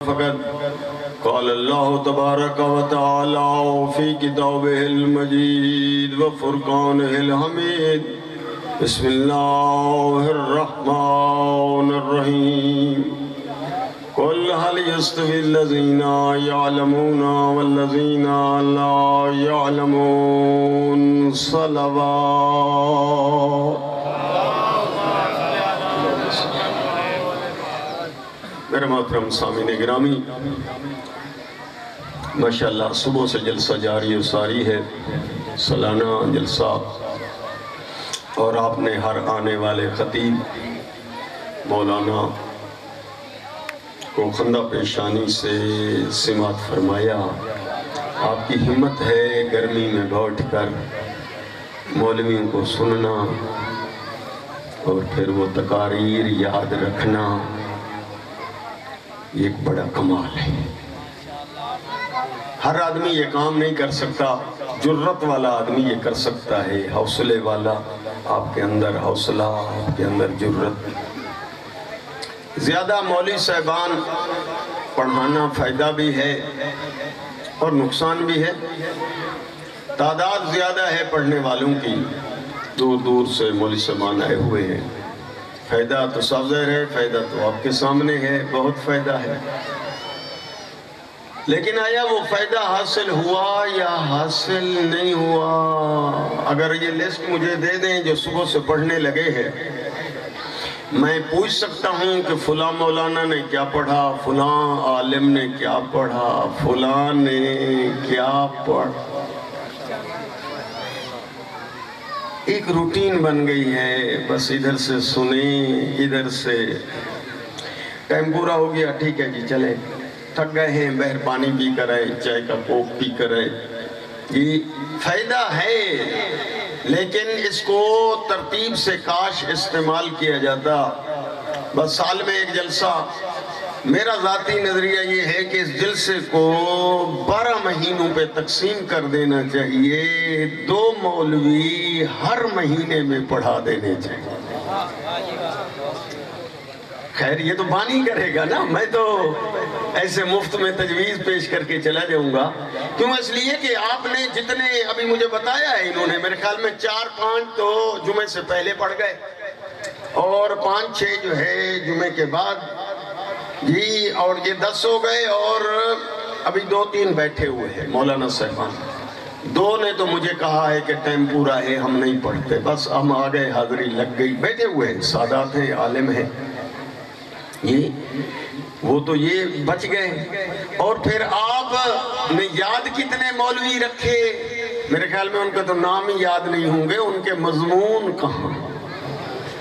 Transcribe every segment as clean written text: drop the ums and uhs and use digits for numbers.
فقط قال اللہ تبارک و تعالی فی کتابہ المجید و فرقانہ الحمید بسم اللہ الرحمن الرحیم قل هل يستوي الذين يعلمون والذين لا يعلمون صلوات میرے محترم سامعین گرامی، ماشاءاللہ صبح سے جلسہ جاری و ساری ہے، سالانہ جلسہ، اور آپ نے ہر آنے والے خطیب مولانا کو خندہ پیشانی سے سماعت فرمایا۔ آپ کی ہمت ہے گرمی میں بیٹھ کر مولویوں کو سننا اور پھر وہ تقاریر یاد رکھنا، یہ ایک بڑا کمال ہے۔ ہر آدمی یہ کام نہیں کر سکتا، جرت والا آدمی یہ کر سکتا ہے، حوصلے والا۔ آپ کے اندر حوصلہ، آپ کے اندر جرت۔ زیادہ مولوی صاحبان پڑھانا فائدہ بھی ہے اور نقصان بھی ہے۔ تعداد زیادہ ہے پڑھنے والوں کی، دور دور سے مولوی صاحبان آئے ہوئے ہیں۔ فائدہ تو صاف ظاہر ہے، فائدہ تو آپ کے سامنے ہے، بہت فائدہ ہے۔ لیکن آیا وہ فائدہ حاصل ہوا یا حاصل نہیں ہوا؟ اگر یہ لسٹ مجھے دے دیں جو صبح سے پڑھنے لگے ہیں، میں پوچھ سکتا ہوں کہ فلاں مولانا نے کیا پڑھا، فلاں عالم نے کیا پڑھا، فلاں نے کیا پڑھا۔ ایک روٹین بن گئی ہے، بس ادھر سے سنیں، ادھر سے ٹائم پورا ہو گیا، ٹھیک ہے جی چلیں، تھک گئے ہیں، بہر پانی پی کر آئے، چائے کا کوک پی کر آئے۔ یہ فائدہ ہے، لیکن اس کو ترتیب سے کاش استعمال کیا جاتا۔ بس سال میں ایک جلسہ، میرا ذاتی نظریہ یہ ہے کہ اس جلسے کو 12 مہینوں پہ تقسیم کر دینا چاہیے، 2 مولوی ہر مہینے میں پڑھا دینے چاہیے۔ خیر یہ تو بانی کرے گا نا، میں تو ایسے مفت میں تجویز پیش کر کے چلا جاؤں گا۔ کیوں؟ اس لیے کہ آپ نے جتنے ابھی مجھے بتایا ہے انہوں نے، میرے خیال میں 4-5 تو جمعے سے پہلے پڑھ گئے، اور 5-6 جو ہے جمعے کے بعد، جی، اور یہ 10 ہو گئے، اور ابھی 2-3 بیٹھے ہوئے ہیں مولانا صاحبان۔ 2 نے تو مجھے کہا ہے کہ ٹائم پورا ہے، ہم نہیں پڑھتے، بس ہم آ گئے، حاضری لگ گئی، بیٹھے ہوئے ہیں، سادات ہیں، عالم ہیں، وہ تو یہ بچ گئے۔ اور پھر آپ نے یاد کتنے مولوی رکھے؟ میرے خیال میں ان کا تو نام ہی یاد نہیں ہوں گے، ان کے مضمون کہاں؟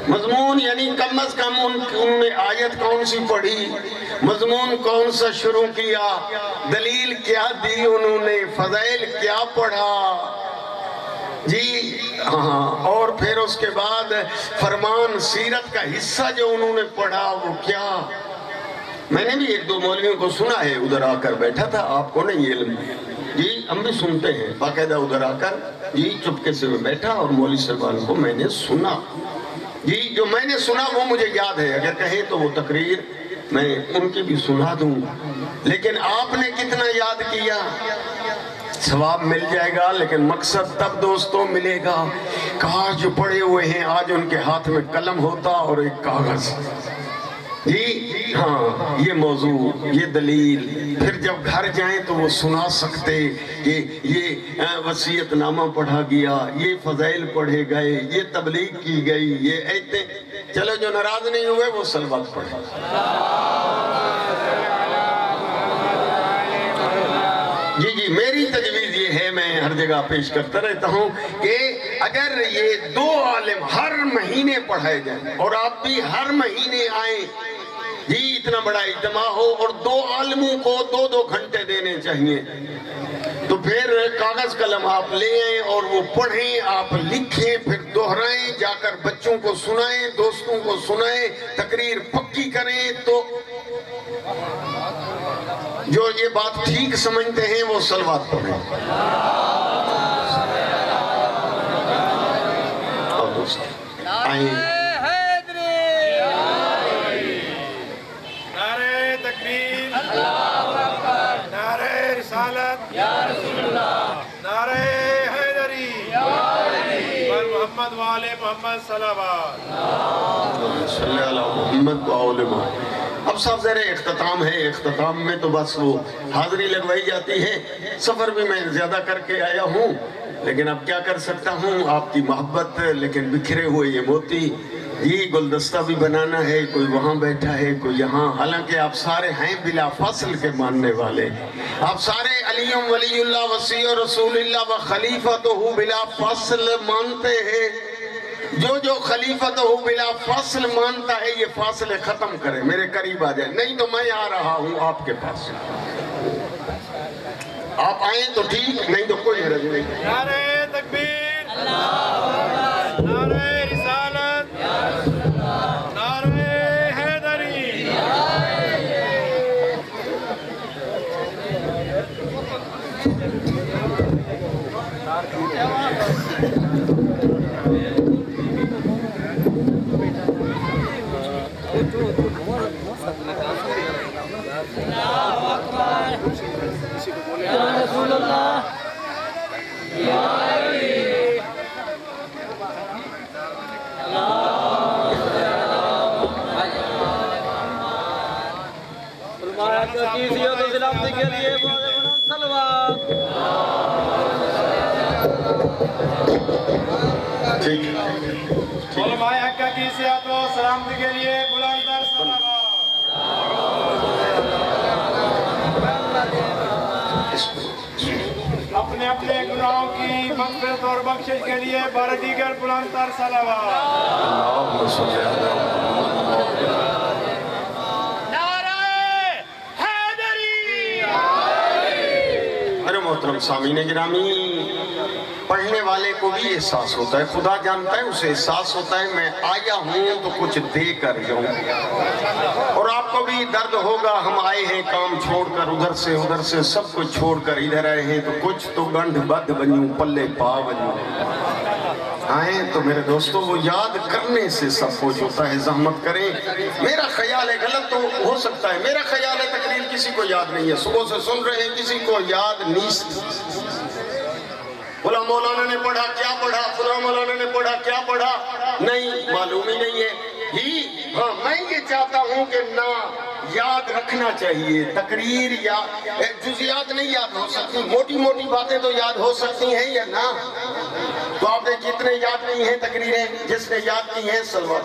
مضمون یعنی کم از کم انہوں نے آیت کون سی پڑھی، مضمون کون سا شروع کیا، دلیل کیا دی انہوں نے، فضائل کیا پڑھا، جی ہاں، اور پھر اس کے بعد فرمان سیرت کا حصہ جو انہوں نے پڑھا وہ کیا۔ میں نے بھی 1-2 مولویوں کو سنا ہے، ادھر آ کر بیٹھا تھا، آپ کو نہیں علم، جی ہم بھی سنتے ہیں باقاعدہ، ادھر آ کر جی چپکے سے بیٹھا اور مولوی صاحبان کو میں نے سنا، جی جو میں نے سنا وہ مجھے یاد ہے، اگر کہیں تو وہ تقریر میں ان کی بھی سنا دوں، لیکن آپ نے کتنا یاد کیا؟ ثواب مل جائے گا، لیکن مقصد تب دوستوں ملے گا، کاش جو پڑے ہوئے ہیں آج ان کے ہاتھ میں قلم ہوتا اور ایک کاغذ، جی ہاں، یہ موضوع، یہ دلیل، پھر جب گھر جائیں تو وہ سنا سکتے کہ یہ وصیت نامہ پڑھا گیا، یہ فضائل پڑھے گئے، یہ تبلیغ کی گئی، یہ ایتے۔ چلو جو ناراض نہیں ہوئے وہ صلوات پڑھیں۔ جی جی، میری تجویز یہ ہے، میں ہر جگہ پیش کرتا رہتا ہوں کہ اگر یہ 2 عالم ہر مہینے پڑھائے جائیں اور آپ بھی ہر مہینے آئیں، جی اتنا بڑا اجتماع ہو، اور 2 عالموں کو 2-2 گھنٹے دینے چاہیے، تو پھر کاغذ قلم آپ لے آئیں اور وہ پڑھیں، آپ لکھیں، پھر دہرائیں، جا کر بچوں کو سنائیں، دوستوں کو سنائیں، تقریر پکی کریں۔ تو جو یہ بات ٹھیک سمجھتے ہیں وہ صلوات پڑھیں۔ اور دوست آئیں، تکبیر رسالت یا رسول اللہ، نعرہ حیدری بر محمد و آل محمد صلوات۔ صلی اللہ محمد و آل محمد۔ اب صاحب زیر اختتام ہے، اختتام میں تو بس وہ حاضری لگوائی جاتی ہے۔ سفر بھی میں زیادہ کر کے آیا ہوں، لیکن اب کیا کر سکتا ہوں، آپ کی محبت، لیکن بکھرے ہوئے یہ موتی، یہ گلدستہ بھی بنانا ہے، کوئی وہاں بیٹھا ہے، کوئی یہاں، حالانکہ آپ سارے ہیں بلا فصل کے ماننے والے، آپ سارے علی ولی اللہ وصی رسول اللہ و خلیفۃہ بلا فصل مانتے ہیں۔ جو خلیفۃہ بلا فصل مانتا ہے یہ فاصلے ختم کرے، میرے قریب آ جائے، نہیں تو میں آ رہا ہوں آپ کے پاس، آپ آئیں تو ٹھیک، نہیں تو کوئی حرج نہیں۔ نعرہ تکبیر، نعرہ رسالت، نعرہ حیدری۔ علماء حق کی صحت و سلامتی کے لیے بلند تر صلوات۔ اپنے اپنے گناہوں کی مغفرت اور بخشش کے لیے بار دیگر بلند تر صلوات۔ نعرہ حیدری۔ میرے محترم سامعین گرامی، پڑھنے والے کو بھی احساس ہوتا ہے، خدا جانتا ہے، اسے احساس ہوتا ہے میں آیا ہوں تو کچھ دے کر جاؤں، اور آپ کو بھی درد ہوگا، ہم آئے ہیں کام چھوڑ کر، ادھر سے سب کچھ چھوڑ کر ادھر آئے ہیں تو کچھ تو گنڈ بد بنیوں، پلے پا بنیوں آئیں تو میرے دوستو وہ یاد کرنے سے سب کچھ ہوتا ہے، زحمت کریں۔ میرا خیال ہے، غلط تو ہو سکتا ہے، میرا خیال ہے تقریر کسی کو یاد نہیں ہے، صبح سے سن رہے ہیں کسی کو یاد نہیں۔ فلاں مولانا نے پڑھا کیا پڑھا، فلاں مولانا نے پڑھا کیا پڑھا، نہیں معلوم ہی نہیں ہے۔ ہاں میں یہ چاہتا ہوں کہ نہ یاد رکھنا چاہیے، تقریر یا جزیات نہیں یاد ہو سکتی، موٹی موٹی باتیں تو یاد ہو سکتی ہیں یا نہ، تو آپ نے جتنے یاد نہیں ہیں تقریریں، جس نے یاد کی ہیں صلوات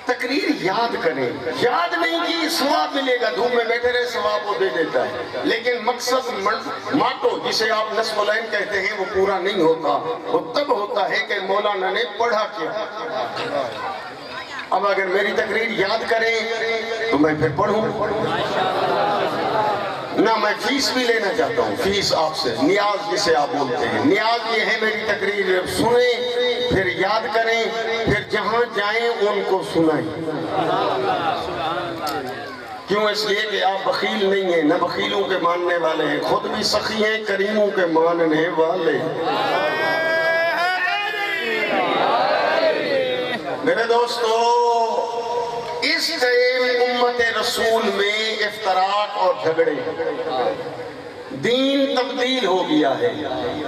تقریر یاد کریں، یاد نہیں کی ثواب ملے گا، دھوپ میں بیٹھے رہے ثواب وہ دے دیتا ہے، لیکن مقصد ماٹو جسے آپ نصب العین کہتے ہیں وہ پورا نہیں ہوتا، وہ تب ہوتا ہے کہ مولانا نے پڑھا کیا۔ اب اگر میری تقریر یاد کریں تو میں پھر پڑھوں، نہ میں فیس بھی لینا چاہتا ہوں، فیس آپ سے، نیاز جسے آپ بولتے ہیں، نیاز یہ ہے میری تقریر سنیں، پھر یاد کریں، پھر جہاں جائیں ان کو سنائیں۔ کیوں؟ اس لیے کہ آپ بخیل نہیں ہیں، نہ بخیلوں کے ماننے والے ہیں، خود بھی سخی ہیں، کریموں کے ماننے والے۔ میرے دوستو، اس ٹائم امت رسول میں افتراق اور جھگڑے، دین تبدیل ہو گیا ہے۔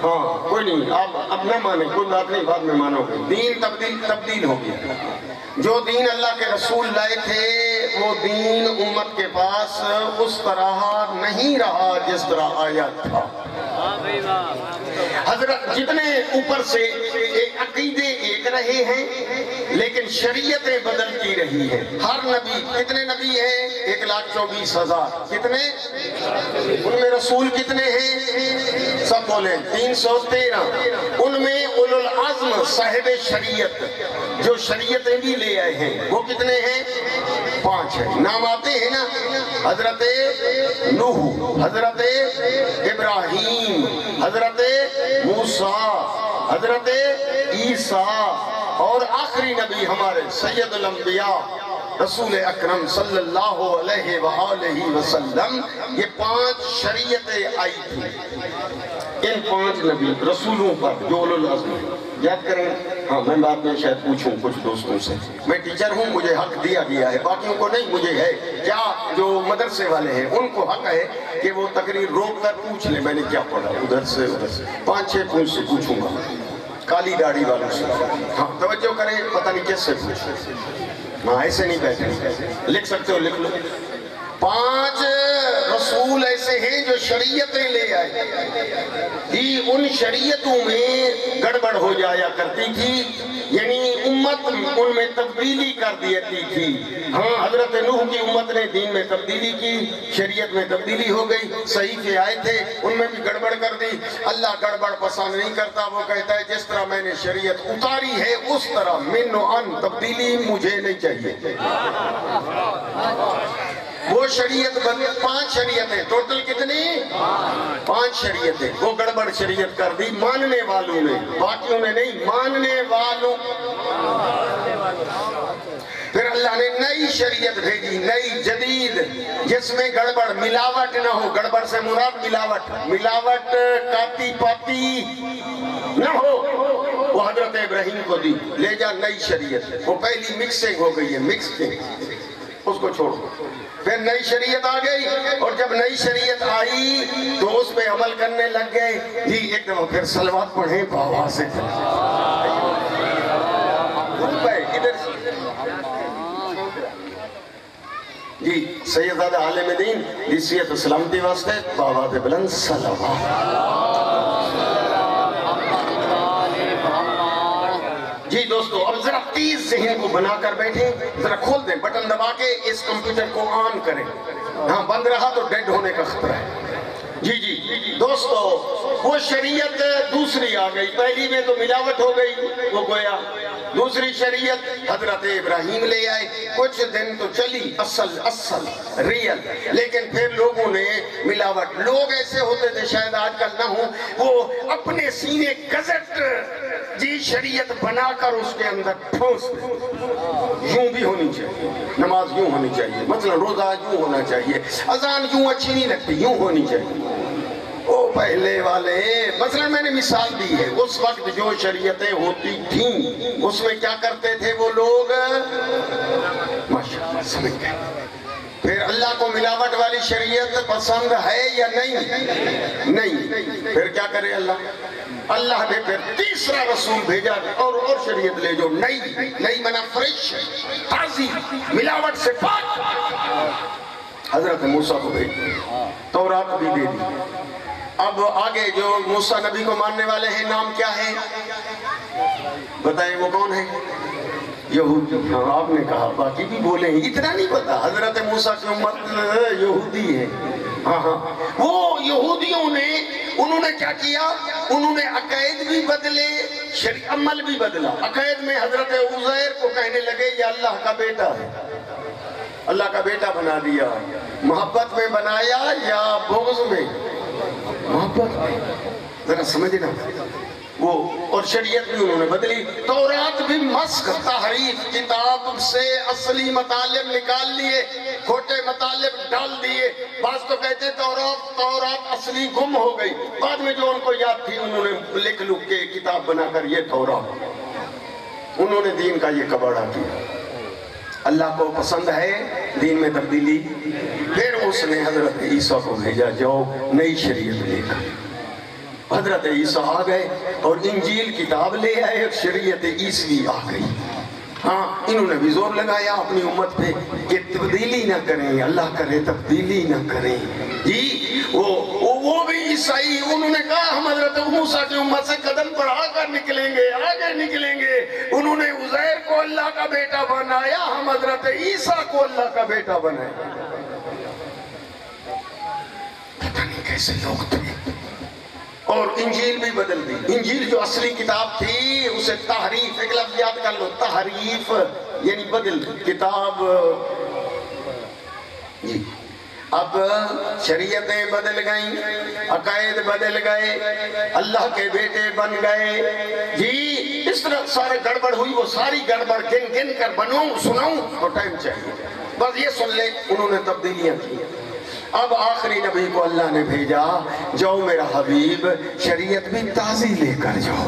ہاں کوئی نہیں، آپ اب نہ مانیں، کوئی بات نہیں، بعد میں مانو گے، دین تبدیل ہو گیا۔ جو دین اللہ کے رسول لائے تھے وہ دین امت کے پاس اس طرح نہیں رہا جس طرح آیا تھا۔ حضرت جتنے اوپر سے عقیدے ایک رہے ہیں لیکن شریعتیں بدلتی رہی ہیں۔ ہر نبی، کتنے نبی ہیں؟ 1,24,000۔ کتنے؟ ان میں رسول کتنے ہیں؟ سب بولیں 313۔ ان میں اولو العزم صاحب شریعت جو شریعتیں بھی لے آئے ہیں وہ کتنے ہیں؟ 5 ہیں۔ نام آتے ہیں نا، حضرت نوح، حضرت ابراہیم، حضرت موسیٰ، حضرت عیسیٰ، اور آخری نبی ہمارے سید الانبیاء رسول اکرم صلی اللہ علیہ وآلہ وسلم۔ یہ 5 شریعتیں آئی تھی ان 5 نبی رسولوں پر جو اولو العزم۔ یاد کریں، ہاں میں بعد میں شاید پوچھوں کچھ دوستوں سے، میں ٹیچر ہوں، مجھے حق دیا گیا ہے، باقیوں کو نہیں، مجھے ہے کیا جو مدرسے والے ہیں ان کو حق ہے کہ وہ تقریر روک کر پوچھ لیں میں نے کیا پڑھا، ادھر سے 5-6 پوچھ سے پوچھوں گا، کالی داڑھی والوں سے، ہاں توجہ کریں، پتہ نہیں کس سے پوچھیں، ہاں ایسے نہیں بیٹھے، لکھ سکتے ہو لکھ لو۔ 5 رسول ایسے ہیں جو شریعتیں لے آئے، ان شریعتوں میں گڑبڑ ہو جایا کرتی تھی، یعنی امت ان میں تبدیلی کر دیتی تھی۔ ہاں حضرت نوح کی امت نے دین میں تبدیلی کی، شریعت میں تبدیلی ہو گئی، صحیفے آئے تھے ان میں بھی گڑبڑ کر دی۔ اللہ گڑبڑ پسند نہیں کرتا، وہ کہتا ہے جس طرح میں نے شریعت اتاری ہے اس طرح من و ان تبدیلی مجھے نہیں چاہیے۔ وہ شریعت 5 شریعتیں، ٹوٹل کتنی؟ 5 شریعتیں، وہ گڑبڑ شریعت کر دی ماننے والوں نے، باقیوں نے نہیں، ماننے والوں۔ پھر اللہ نے نئی شریعت بھیجی، نئی جدید، جس میں گڑبڑ ملاوٹ نہ ہو، گڑبڑ سے مراد ملاوٹ کاتی پاتی نہ ہو، وہ حضرت ابراہیم کو دی، لے جا نئی شریعت، وہ پہلی مکسنگ ہو گئی ہے، مکسنگ، اس کو چھوڑو۔ پھر نئی شریعت آ گئی، اور جب نئی شریعت آئی تو اس پہ عمل کرنے لگ گئے، جی ایک دفعہ پھر صلوات پڑھیں باوا سے جی سیدزادہ عالم دین دی صحت و سلامتی واسطے باوا دے بلند صلوات۔ جی دوستو اب ذرا تیز ذہن کو بنا کر بیٹھیں، ذرا کھول دیں، بٹن دبا کے اس کمپیوٹر کو آن کریں، ہاں بند رہا تو ڈیڈ ہونے کا خطرہ ہے۔ جی دوستو وہ شریعت دوسری آ گئی، پہلی میں تو ملاوٹ ہو گئی، وہ گویا دوسری شریعت حضرت ابراہیم لے آئے، کچھ دن تو چلی اصل ریل، لیکن پھر لوگوں نے ملاوٹ، لوگ ایسے ہوتے تھے شاید آج کل نہ ہوں، وہ اپنے سینے گزٹ جی شریعت بنا کر اس کے اندر ٹھوس یوں بھی ہونی چاہیے، نماز یوں ہونی چاہیے، مثلا روزہ یوں ہونا چاہیے، اذان یوں اچھی نہیں لگتی، یوں ہونی چاہیے۔ وہ پہلے والے مثلا میں نے مثال دی ہے، اس وقت جو شریعتیں ہوتی تھیں اس میں کیا کرتے تھے وہ لوگ، ماشاءاللہ سمجھ گئے۔ پھر اللہ کو ملاوٹ والی شریعت پسند ہے یا نہیں؟ پھر کیا کرے اللہ نے پھر تیسرا رسول بھیجا، اور شریعت لے جو نئی منا فریش، تازی، ملاوٹ سے پاک، حضرت موسیٰ کو بھیج، تورات بھی دے دی۔ اب آگے جو موسیٰ نبی کو ماننے والے ہیں نام کیا ہے بتائیں، وہ کون ہے؟ یہودی۔ ہاں آپ نے کہا، باقی بھی بولے ہیں، اتنا نہیں پتا حضرت موسیٰ کی امت یہودی ہے۔ ہاں وہ یہودیوں نے انہوں نے کیا کیا، انہوں نے عقائد بھی بدلے، عمل بھی بدلا۔ عقائد میں حضرت عزیر کو کہنے لگے یہ اللہ کا بیٹا ہے، اللہ کا بیٹا بنا دیا۔ محبت میں بنایا یا بغض میں؟ محبت میں، ذرا سمجھنا وہ، اور شریعت بھی انہوں نے بدلی، تورات بھی مسخ، تحریف، کتاب سے اصلی مطالب نکال لیے، کھوٹے مطالب ڈال دیے۔ بعض تو کہتے تورات اصلی گم ہو گئی، بعد میں جو ان کو یاد تھی انہوں نے لکھ کے کتاب بنا کر یہ تورات، انہوں نے دین کا یہ کباڑا کیا۔ اللہ کو پسند ہے دین میں تبدیلی، پھر اس نے حضرت عیسیٰ کو بھیجا، جاؤ نئی شریعت لے کر۔ حضرت عیسیٰ آ گئے اور انجیل کتاب لے آئے، شریعت عیسوی آ گئی۔ ہاں انہوں نے بھی زور لگایا اپنی امت پہ کہ تبدیلی نہ کریں، اللہ کرے تبدیلی نہ کریں۔ جی وہ بھی عیسائی، انہوں نے کہا ہم حضرت موسیٰ کی امت سے قدم بڑھا کر نکلیں گے، آگے نکلیں گے۔ انہوں نے عزیر کو اللہ کا بیٹا بنایا، ہم حضرت عیسیٰ کو اللہ کا بیٹا بنائے۔ پتہ نہیں کیسے لوگ تھے۔ اور انجیل بھی بدل دی، انجیل جو اصلی کتاب تھی اسے تحریف، ایک لفظ یاد کر لو، تحریف یعنی بدل کتاب۔ جی اب شریعتیں بدل گئیں، عقائد بدل گئے، اللہ کے بیٹے بن گئے۔ جی اس طرح سارے گڑبڑ ہوئی، وہ ساری گڑبڑ گن کر بناؤں سناؤں تو ٹائم چاہیے، بس یہ سن لیں انہوں نے تبدیلیاں کی۔ اب آخری نبی کو اللہ نے بھیجا، جاؤ میرا حبیب شریعت بھی تازی لے کر جاؤ۔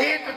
1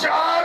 4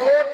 2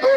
2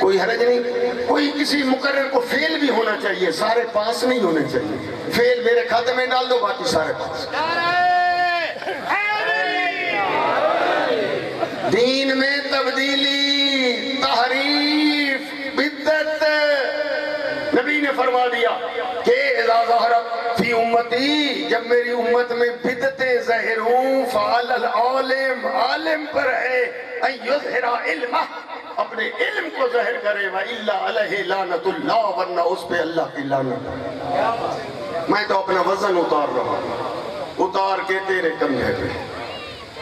کوئی حرج نہیں. کوئی کسی مقرر کو فیل بھی ہونا چاہیے, سارے پاس نہیں ہونے چاہیے. فیل میرے کھاتے میں ڈال دو, باقی سارے پاس. دین میں تبدیلی, تحریف, بدعت. نبی نے فرما دیا کہ اذا ظہرت فی امتی, جب میری امت میں بدعتیں ظاہر ہوں, فعل العالم, عالم پر ہے ان یظہر علمہ, اپنے علم کو ظاہر کرے, وَإِلَّا عَلَيْهِ لَعْنَةُ اللَّهِ, ورنہ اس پہ اللہ کی لعنت. میں تو اپنا وزن اتار رہا ہوں, اتار کے تیرے کندھے پہ.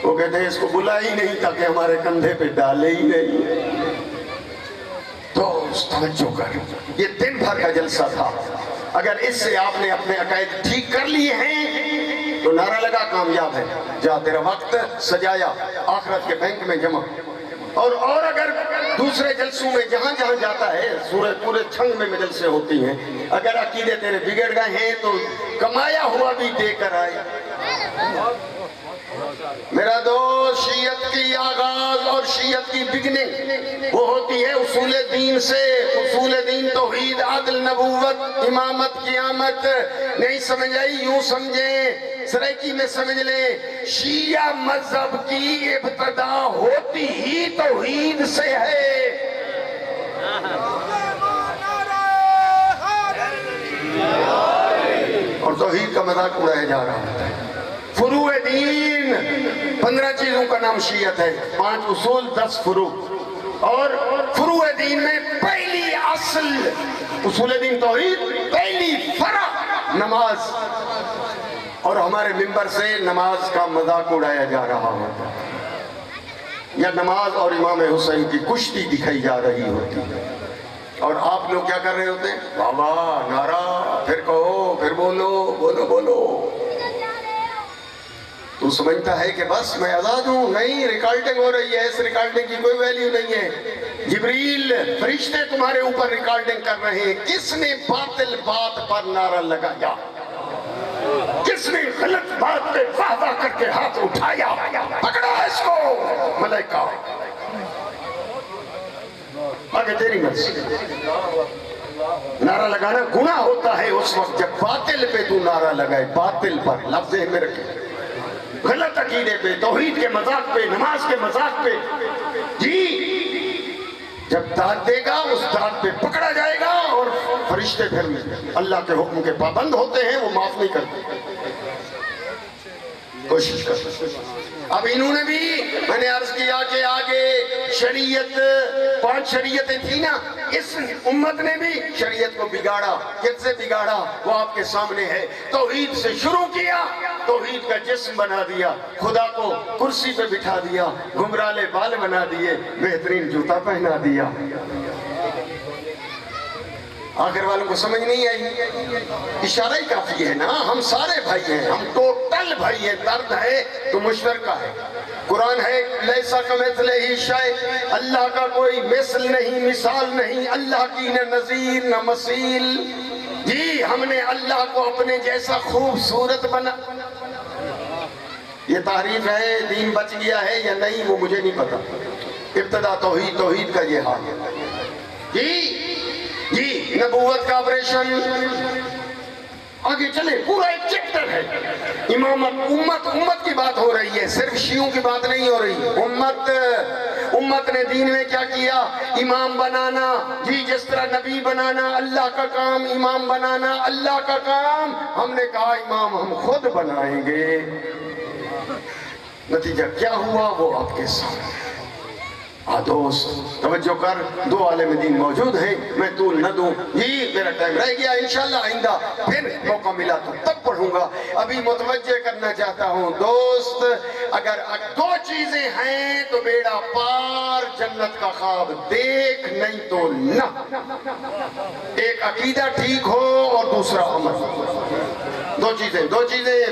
وہ کہتے ہیں اس کو بلا ہی نہیں تاکہ ہمارے کندھے پہ ڈالے ہی نہیں. تو توجہ کر, یہ دن بھر کا جلسہ تھا. اگر اس سے آپ نے اپنے عقائد ٹھیک کر لیے ہیں تو نعرہ لگا کامیاب ہے. جا تیرا وقت سجایا آخرت کے بینک میں جمع. اور اگر دوسرے جلسوں میں جہاں جہاں جاتا ہے, پورے چھنگ میں جلسے ہوتی ہیں, اگر عقیدے تیرے بگڑ گئے ہیں تو کمایا ہوا بھی دے کر آئے. میرا دوست, شیعت کی آغاز اور شیعت کی بگننگ وہ ہوتی ہے اصول دین سے. اصول دین توحید, عدل, نبوت, امامت, قیامت. نہیں سمجھ آئی یوں سمجھیں, سرائکی میں سمجھ لیں, شیعہ مذہب کی ابتدا ہوتی ہی توحید سے ہے. اور توحید کا مذاق اڑایا جا رہا ہے. فروع دین 15 چیزوں کا نام شیعت ہے, 5 اصول 10 فروع. اور فروع دین میں پہلی اصل اصول دین توحید, پہلی فرع نماز. اور ہمارے منبر سے نماز کا مذاق اڑایا جا رہا ہوتا ہے, یا نماز اور امام حسین کی کشتی دکھائی جا رہی ہوتی ہے. اور آپ لوگ کیا کر رہے ہوتے ہیں, بابا نعرہ, پھر کہو, پھر بولو, بولو بولو. تو سمجھتا ہے کہ بس میں آزاد ہوں. نہیں, ریکارڈنگ ہو رہی ہے, اس ریکارڈنگ کی کوئی ویلیو نہیں ہے. جبریل فرشتے تمہارے اوپر ریکارڈنگ کر رہے ہیں. کس نے باطل بات پر نعرہ لگایا, کس نے غلط بات پہ واہ واہ کر کے ہاتھ اٹھایا, پکڑا اس کو ملائکہ. آگے تیری مرضی. نعرہ لگانا گناہ ہوتا ہے اس وقت جب باطل پہ تو نعرہ لگائے, باطل پر, لفظ میں رکھے, غلط عقیدے پہ, توحید کے مذاق پہ, نماز کے مذاق پہ. جی, جب داد دے گا اس داد پہ پکڑا جائے گا. اور فرشتے پھر اللہ کے حکم کے پابند ہوتے ہیں, وہ معاف نہیں کرتے. کوشش کر. اب انہوں نے بھی, میں نے عرض کیا کہ آگے شریعت 5 شریعتیں تھی نا, اس امت نے بھی شریعت کو بگاڑا. کس سے بگاڑا وہ آپ کے سامنے ہے. توحید سے شروع کیا, توحید کا جسم بنا دیا, خدا کو کرسی پہ بٹھا دیا, گمرالے بال بنا دیے, بہترین جوتا پہنا دیا. آخر والوں کو سمجھ نہیں آئی. اشارہ ہی کافی ہے نا, ہم سارے بھائی ہیں, ہم ٹوٹل بھائی ہیں. درد ہے تو مشترکہ ہے. قرآن ہے لیسا کمثلہ شیء, اللہ کا کوئی مثل نہیں, مثال نہیں, اللہ کی نہ نظیر نہ مثیل. جی, ہم نے اللہ کو اپنے جیسا خوبصورت بنا. یہ تعریف ہے, دین بچ گیا ہے یا نہیں وہ مجھے نہیں پتا. ابتدا توحید, توحید کا یہ حال ہے. جی, نبوت کا آپریشن آگے چلے, پورا ایک چیپٹر ہے. امامت, امت کی بات ہو رہی ہے, صرف شیعوں کی بات نہیں ہو رہی. امت نے دین میں کیا کیا, امام بنانا. جی, جس طرح نبی بنانا اللہ کا کام, امام بنانا اللہ کا کام. ہم نے کہا امام ہم خود بنائیں گے. نتیجہ کیا ہوا وہ آپ کے سامنے. دوست توجہ کر, 2 عالم دین موجود ہیں, میں طول نہ دوں. جی, میرا ٹائم رہ گیا, انشاءاللہ آئندہ پھر موقع ملا تو تب پڑھوں گا. ابھی متوجہ کرنا چاہتا ہوں دوست, اگر 2 چیزیں ہیں تو بیڑا پار, جنت کا خواب دیکھ, نہیں تو نہ. ایک عقیدہ ٹھیک ہو اور دوسرا عمل. 2 چیزیں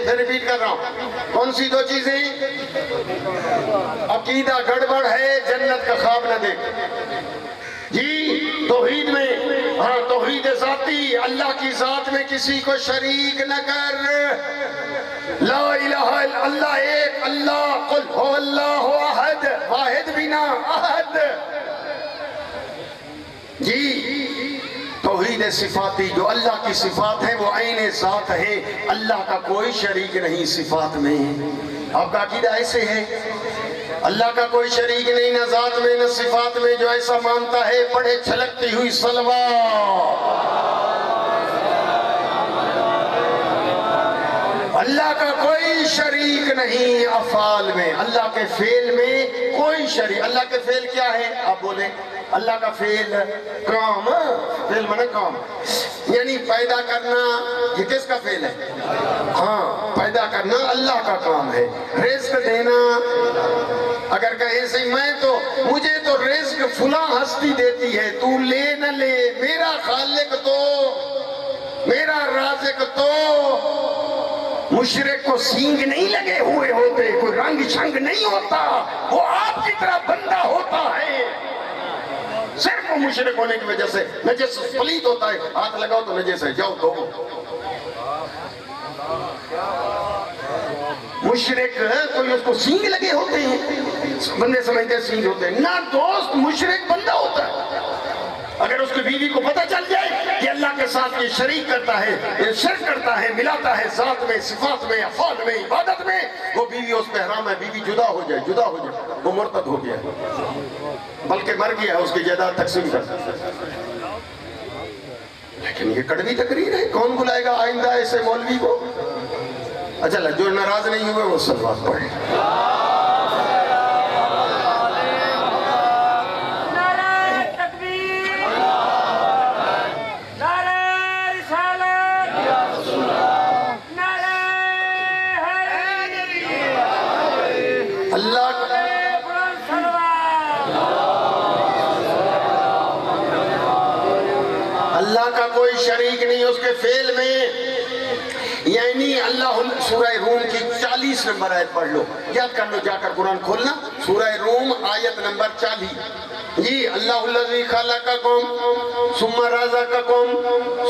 پھر ریپیٹ کر رہا ہوں. کون سی 2 چیزیں؟ عقیدہ گڑبڑ ہے, جنت کا خواب نہ دیکھ. جی, توحید میں, ہاں توحید ذاتی, اللہ کی ذات میں کسی کو شریک نہ کر. لا الہ الا اللہ, ایک اللہ, قل هو اللہ احد, واحد بھی نہ. احد. جی توحید صفاتی جو اللہ کی صفات ہیں وہ عین ذات ہے. اللہ کا کوئی شریک نہیں صفات میں. آپ کا عقیدہ ایسے ہے؟ اللہ کا کوئی شریک نہیں، نہ ذات میں نہ صفات میں. جو ایسا مانتا ہے پڑھے چھلکتی ہوئی صلوات. اللہ کا کوئی شریک نہیں افعال میں، اللہ کے فعل میں کوئی شریک. اللہ کے فعل کیا ہے آپ بولیں؟ اللہ کا فعل کام. فعل مانا کام، یعنی پیدا کرنا. یہ کس کا فعل ہے؟ ہاں پیدا کرنا اللہ کا کام ہے. رزق دینا، اگر کہیں سے مجھے تو رزق فلاں ہستی دیتی ہے، تو لے نہ لے، میرا خالق تو، میرا رازق تو. مشرک کو سینگ نہیں لگے ہوئے ہوتے، کوئی رنگ چھنگ نہیں ہوتا، وہ آپ کی طرح بندہ ہوتا ہے. صرف وہ مشرک ہونے کی وجہ سے نجس پلیت ہوتا ہے. ہاتھ لگاؤ تو نجس ہے، جاؤ دھو. مشرک کوئی اس کو سینگ لگے ہوتے ہیں، بندے سمجھتے ہیں سینگ ہوتے ہیں. نہ دوست، مشرک بندہ ہوتا ہے. اگر اس کی بیوی کو پتہ چل جائے کہ اللہ کے ساتھ یہ شریک کرتا ہے، یہ شرک کرتا ہے، ملاتا ہے ذات میں، صفات میں، افعال میں، عبادت میں، وہ بیوی اس پہ حرام ہے. بیوی جدا ہو جائے وہ مرتد ہو گیا، بلکہ مر گیا، اس کی جائیداد تقسیم کر. لیکن یہ کڑوی تقریر ہے. کون بلائے گا آئندہ ایسے مولوی کو؟ اچھا جو ناراض نہیں ہوئے وہ صلوات پڑھیں. اللہ کا کوئی شریک نہیں اس کے فعل میں. یعنی اللہ سورہ روم کی 40 نمبر آیت پڑھ لو، یاد کر لو، جا کر قرآن کھولنا. سورہ روم آیت نمبر 40. جی اللہ الذی خلقکم ثم رزقکم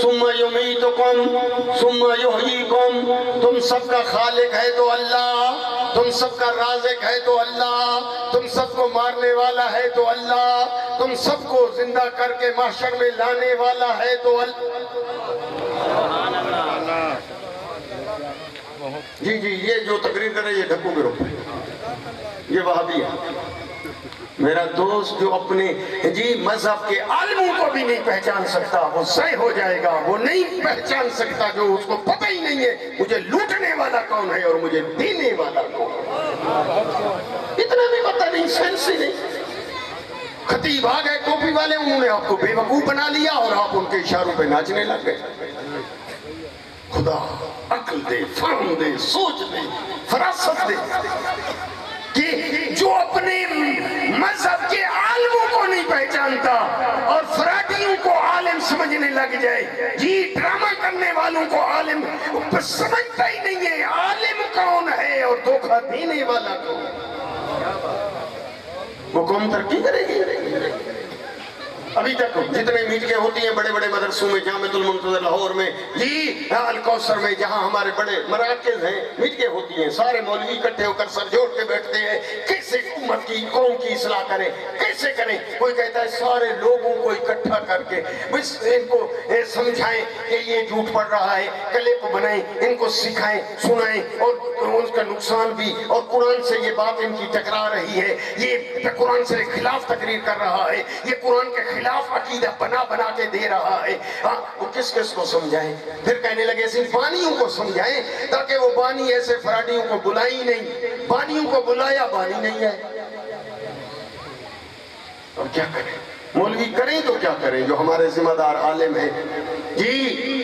ثم یمیتکم ثم یحییکم. تم سب کا خالق ہے تو اللہ، تم سب کا رازق ہے تو اللہ، تم سب کو مارنے والا ہے تو اللہ، تم سب کو زندہ کر کے محشر میں لانے والا ہے تو اللہ. جی یہ جو تقریر کر رہے یہ ڈھکو میں روکے، یہ وہابی ہے. میرا دوست جو اپنے مذہب کے عالموں کو بھی نہیں پہچان سکتا وہ ضائع ہو جائے گا. وہ نہیں پہچان سکتا جو اس کو پتہ ہی نہیں ہے مجھے لوٹنے والا کون ہے اور مجھے دینے والا کون. اتنا بھی پتہ نہیں، سینس ہی نہیں. خطیب آ گئے ٹوپی والے، انہوں نے آپ کو بے وقوف بنا لیا اور آپ ان کے اشاروں پہ ناچنے لگ گئے. خدا عقل دے، فہم دے، سوچ دے، فراست دے کہ جو اپنے مذہب کے عالموں کو نہیں پہچانتا اور فراڈیوں کو عالم سمجھنے لگ جائے. ڈرامہ کرنے والوں کو عالم سمجھتا ہی نہیں ہے عالم کون ہے اور دھوکہ دینے والا کون. وہ قوم ترقی کرے گی؟ ابھی تک جتنے میٹنگیں ہوتی ہیں بڑے بڑے مدرسوں میں، جامعۃ المنتظر لاہور میں، الکوثر میں، جہاں ہمارے بڑے مراکز ہیں، میٹنگیں ہوتی ہیں. سارے مولوی اکٹھے ہو کر سر جوڑ کے بیٹھتے ہیں، کیسے امت کی قوم کی اصلاح کریں، کیسے کریں. کوئی کہتا ہے سارے لوگوں کو اکٹھا کر کے بس ان کو سمجھائیں کہ یہ جھوٹ پڑ رہا ہے، کلپ بنائیں، ان کو سکھائیں، سنائیں، اور اس کا نقصان بھی، اور قرآن سے یہ بات ان کی ٹکرا رہی ہے، یہ قرآن سے خلاف تقریر کر رہا ہے، یہ قرآن کے خلاف عقیدہ بنا کے دے رہا ہے. وہ کس کو سمجھائیں؟ پھر کہنے لگے صرف بانیوں کو سمجھائیں، تاکہ وہ بانی ایسے فرادیوں کو بلائی نہیں. بانیوں کو بلایا، بانی نہیں ہے. اور کیا کریں؟ مولوی کریں تو کیا کریں جو ہمارے ذمہ دار عالم ہیں.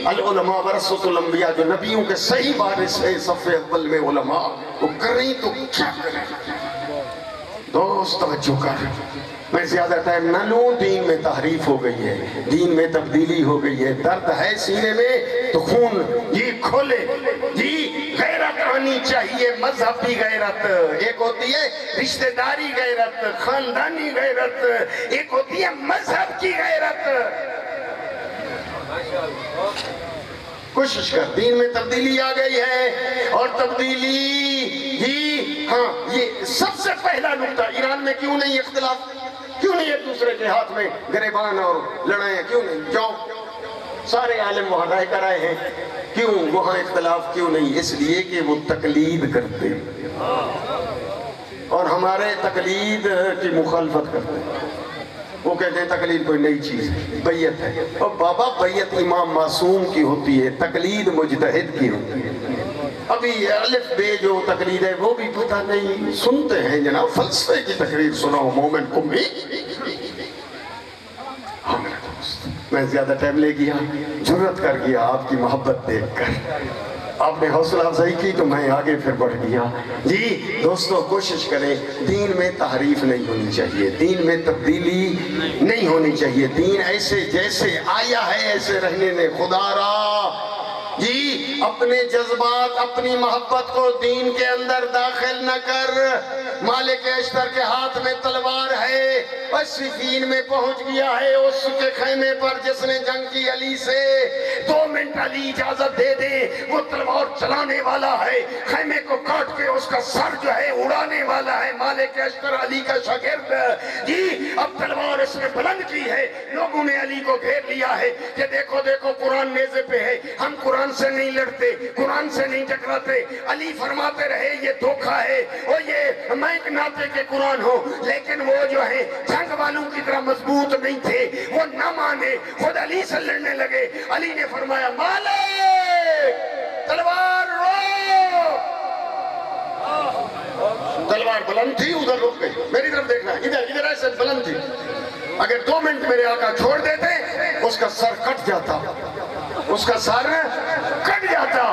العلماء ورثۃ الانبیاء، جو نبیوں کے صحیح وارث ہیں، صف اول میں علماء، وہ کریں تو کیا کریں. دوست توجہ کر، میں زیادہ ٹائم نہ لوں. دین میں تحریف ہو گئی ہے، دین میں تبدیلی ہو گئی ہے. درد ہے سینے میں تو خون کھولے. غیرت آنی چاہیے، مذہبی غیرت. ایک ہوتی ہے رشتہ داری غیرت، خاندانی غیرت، ایک ہوتی ہے مذہب کی غیرت. کوشش کر، دین میں تبدیلی آ گئی ہے، اور تبدیلی ہی ہاں یہ سب سے پہلا نقطہ۔ ایران میں کیوں نہیں اختلاف؟ کیوں نہیں ایک دوسرے کے ہاتھ میں گریبان اور لڑائیں؟ کیوں نہیں؟ جاؤ، سارے عالم وہاں رہ کر آئے ہیں، کیوں وہاں اختلاف کیوں نہیں؟ اس لیے کہ وہ تقلید کرتے اور ہمارے تقلید کی مخالفت کرتے ہیں۔ وہ کہتے ہیں تقلید کوئی نئی چیز ہے، بیعت ہے۔ اور بابا بیعت امام معصوم کی ہوتی ہے، تقلید مجتہد کی ہوتی ہے۔ ابھی الف بے جو تقلید ہے وہ بھی پتہ نہیں، سنتے ہیں جناب فلسفے کی تقریر سناؤ مومن کو بھی۔ ہاں میرے دوست، میں زیادہ ٹائم لے گیا، جرت کر گیا آپ کی محبت دیکھ کر، آپ نے حوصلہ افزائی کی تو میں آگے پھر بڑھ گیا۔ جی دوستو، کوشش کریں، دین میں تحریف نہیں ہونی چاہیے، دین میں تبدیلی نہیں ہونی چاہیے، دین ایسے جیسے آیا ہے ایسے رہنے دیں۔ خدا را جی اپنے جذبات، اپنی محبت کو دین کے اندر داخل نہ کر۔ مالک اشتر کے ہاتھ میں تلوار ہے، بس صفین میں پہنچ گیا ہے، اس کے خیمے پر جس نے جنگ کی علی سے، 2 منٹ علی اجازت دے دے، وہ تلوار چلانے والا ہے، خیمے کو کاٹ کے اس کا سر جو ہے اڑانے والا ہے۔ مالک اشتر علی کا شاگرد، جی اب تلوار اس نے بلند کی ہے، لوگوں نے علی کو گھیر لیا ہے کہ دیکھو دیکھو قرآن نیزے پہ ہے، ہم قرآن سے نہیں لڑتے، قرآن سے نہیں ٹکراتے۔ علی فرماتے رہے یہ دھوکہ ہے، اور یہ میں ایک ناطے کے قرآن ہوں، لیکن وہ جو ہے جنگ والوں کی طرح مضبوط نہیں تھے، وہ نہ مانے، خود علی سے لڑنے لگے۔ علی نے فرمایا مالک تلوار رو، تلوار بلند تھی، ادھر رک گئی، میری طرف دیکھنا، ادھر ایسے بلند تھی، اگر 2 منٹ میرے آقا چھوڑ دیتے اس کا سر کٹ جاتا، اس کا سر کٹ جاتا۔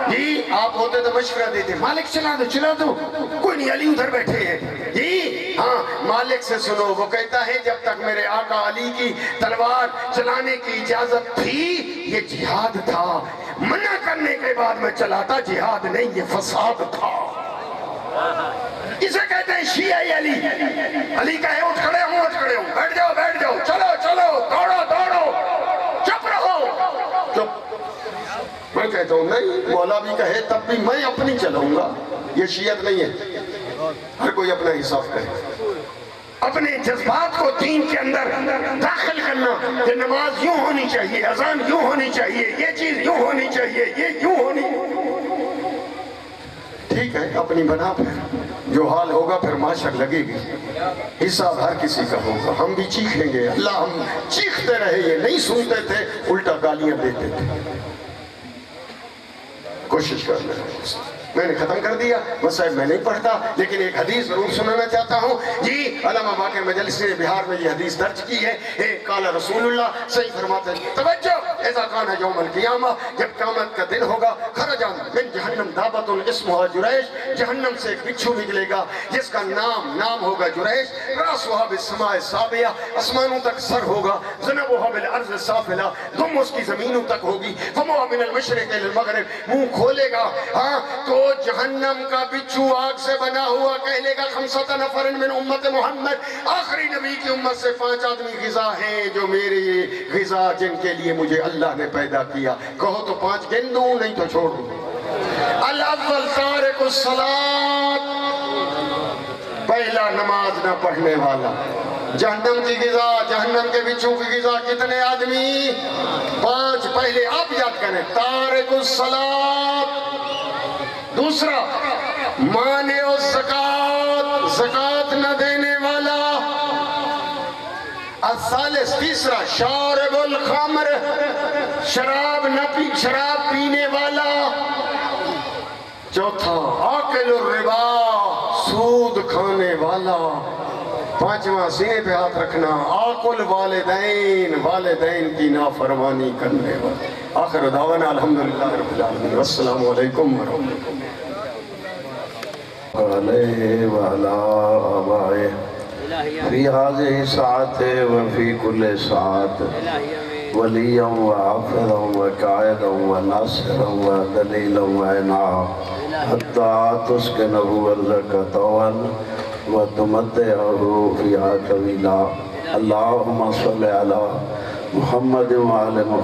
جی آپ ہوتے تو مشورہ دیتے، مالک چلا دو، کوئی نہیں، علی ادھر بیٹھے ہیں۔ جی ہاں مالک سے سنو، وہ کہتا ہے جب تک میرے آقا علی کی تلوار چلانے کی اجازت تھی یہ جہاد تھا، منع کرنے کے بعد میں چلاتا، جہاد نہیں، یہ فساد تھا۔ اسے کہتے ہیں شیعہ علی۔ علی کہے اٹھ کھڑے ہوں، بیٹھ جاؤ، چلو، دوڑو، چپ رہو، چپ۔ میں کہتا ہوں نہیں، مولا بھی کہے تب بھی میں اپنی چلاؤں گا، یہ شیعت نہیں ہے، ہر کوئی اپنا حساب کرے۔ اپنے جذبات کو دین کے اندر داخل کرنا کہ نماز یوں ہونی چاہیے، اذان یوں ہونی چاہیے، یہ چیز یوں ہونی چاہیے، یہ یوں ہونی، ٹھیک ہے اپنی بنا، پھر جو حال ہوگا پھر معاشر لگے گی، حساب ہر کسی کا ہوگا، ہم بھی چیخیں گے، اللہ ہم چیختے رہے، یہ نہیں سنتے تھے، الٹا گالیاں دیتے تھے۔ کوشش کر لیں، میں نے ختم کر دیا، مسائل میں نہیں پڑھتا، لیکن ایک حدیث ضرور سنانا چاہتا ہوں۔ جی علامہ باقر مجلس نے بہار میں یہ حدیث درج کی ہے، قال رسول اللہ، صحیح فرماتے ہیں، توجہ، اذا کان یوم القیامہ، جب قیامت کا دن ہوگا، خرجا من جہنم دابۃ اسمها جریش، جہنم سے ایک بچھو نکلے گا جس کا نام ہوگا جریش، راسها بالسماء السابعہ، آسمانوں تک سر ہوگا، ذنبها بالارض السافلہ، دم اس کی زمینوں تک ہوگی، فما من المشرق الى المغرب، منہ کھولے گا، ہاں تو جہنم کا بچھو آگ سے بنا ہوا کہلے گا 5 نفر من امت محمد، آخری نبی کی امت سے 5 آدمی غذا ہیں جو میری غذا جن کے لیے مجھے اللہ نے پیدا کیا، کہو تو 5 گن دوں، نہیں تو چھوڑ دوں۔ الاول تارک الصلاۃ، پہلا نماز نہ پڑھنے والا، جہنم کی غذا، جہنم کے بچھو کی غذا کتنے آدمی؟ 5، پہلے آپ یاد کریں، تارک الصلاۃ۔ دوسرا مانع الزکوٰۃ، زکوٰۃ نہ دینے والا۔ الثالث، تیسرا شارب الخمر، شراب پینے والا۔ چوتھا آکل الربا، سود کھانے والا۔ 5واں سینے پہ ہاتھ رکھنا، آکل والدین کی نافرمانی کرنے والا۔ آخر دعوانا الحمدللہ رب العالمین، والسلام علیکم ورحمۃ اللہ علیہ وعلا آبائے فی هذه الساعة وفی کل ساعة ولیا وحافظا وقائدا وناصرا ودلیلا وعناا حتی تسکنه ارضک طوعا وتمتعه فیہا طویلا۔ اللہم صلی علی محمد وعلی محمد